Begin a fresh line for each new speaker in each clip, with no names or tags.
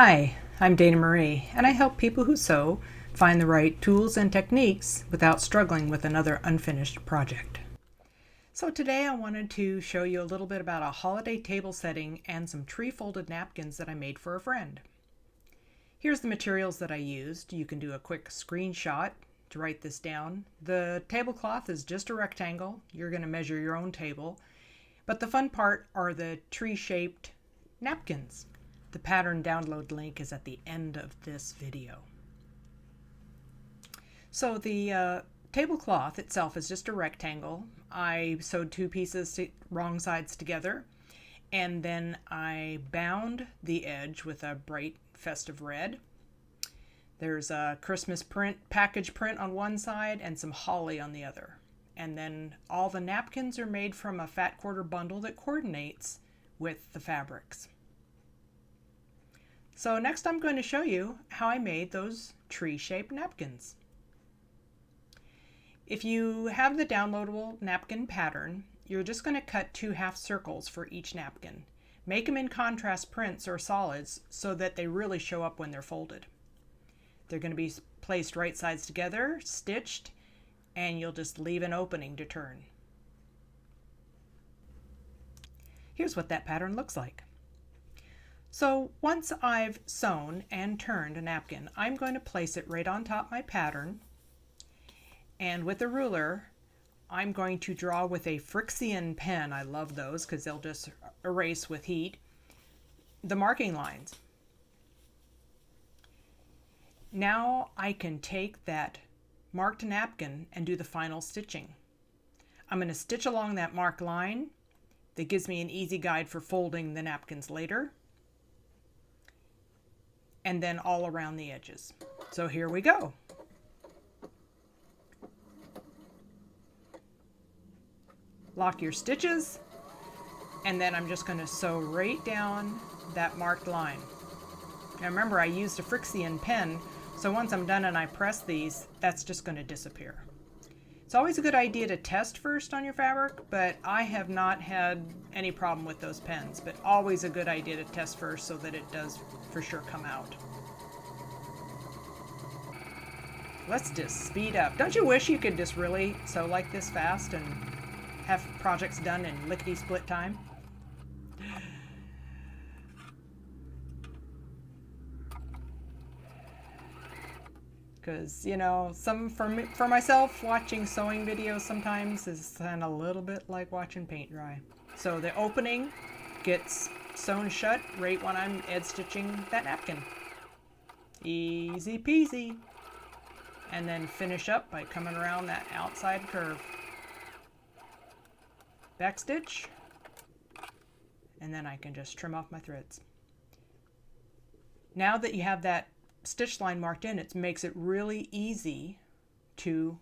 Hi, I'm Dana Marie, and I help people who sew find the right tools and techniques without struggling with another unfinished project. So today I wanted to show you a little bit about a holiday table setting and some tree-folded napkins that I made for a friend. Here's the materials that I used. You can do a quick screenshot to write this down. The tablecloth is just a rectangle. You're going to measure your own table. But the fun part are the tree-shaped napkins. The pattern download link is at the end of this video. So the tablecloth itself is just a rectangle. I sewed two pieces wrong sides together, and then I bound the edge with a bright festive red. There's a Christmas print, package print on one side and some holly on the other. And then all the napkins are made from a fat quarter bundle that coordinates with the fabrics. So next I'm going to show you how I made those tree-shaped napkins. If you have the downloadable napkin pattern, you're just going to cut 2 half circles for each napkin. Make them in contrast prints or solids so that they really show up when they're folded. They're going to be placed right sides together, stitched, and you'll just leave an opening to turn. Here's what that pattern looks like. So once I've sewn and turned a napkin, I'm going to place it right on top of my pattern, and with a ruler I'm going to draw with a Frixion pen. I love those because they'll just erase with heat the marking lines. Now I can take that marked napkin and do the final stitching. I'm going to stitch along that marked line. That gives me an easy guide for folding the napkins later, and then all around the edges. So here we go. Lock your stitches, and then I'm just going to sew right down that marked line. Now remember, I used a Frixion pen, so once I'm done and I press these, that's just going to disappear. It's always a good idea to test first on your fabric, but I have not had any problem with those pens, but always a good idea to test first so that it does for sure come out. Let's just speed up. Don't you wish you could just really sew like this fast and have projects done in lickety-split time? Because, you know, for myself, watching sewing videos sometimes is kind of a little bit like watching paint dry. So the opening gets sewn shut right when I'm edge stitching that napkin. Easy peasy. And then finish up by coming around that outside curve. Back stitch. And then I can just trim off my threads. Now that you have that stitch line marked in, it makes it really easy to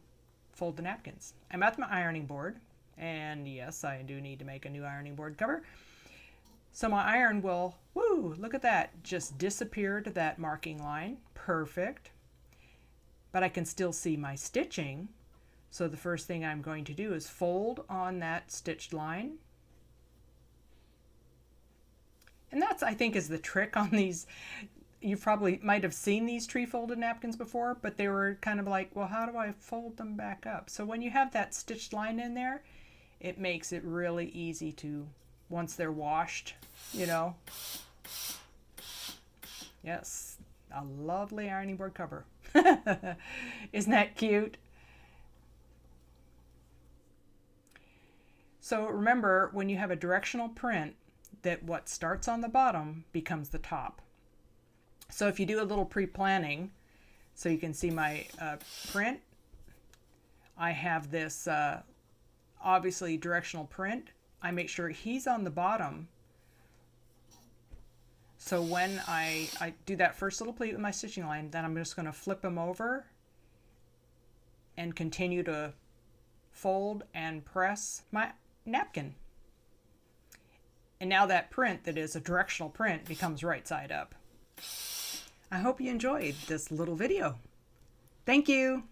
fold the napkins. I'm at my ironing board, and yes, I do need to make a new ironing board cover. So my iron will, woo, look at that, just disappear to that marking line. Perfect. But I can still see my stitching. So the first thing I'm going to do is fold on that stitched line. And that's, I think, is the trick on these. You probably might have seen these tree folded napkins before, but they were kind of like, well, how do I fold them back up? So when you have that stitched line in there, it makes it really easy to, once they're washed, you know. Yes, a lovely ironing board cover. Isn't that cute? So remember, when you have a directional print, that what starts on the bottom becomes the top. So if you do a little pre-planning, so you can see my print, I have this obviously directional print. I make sure he's on the bottom. So when I do that first little pleat with my stitching line, then I'm just going to flip him over and continue to fold and press my napkin. And now that print that is a directional print becomes right side up. I hope you enjoyed this little video. Thank you.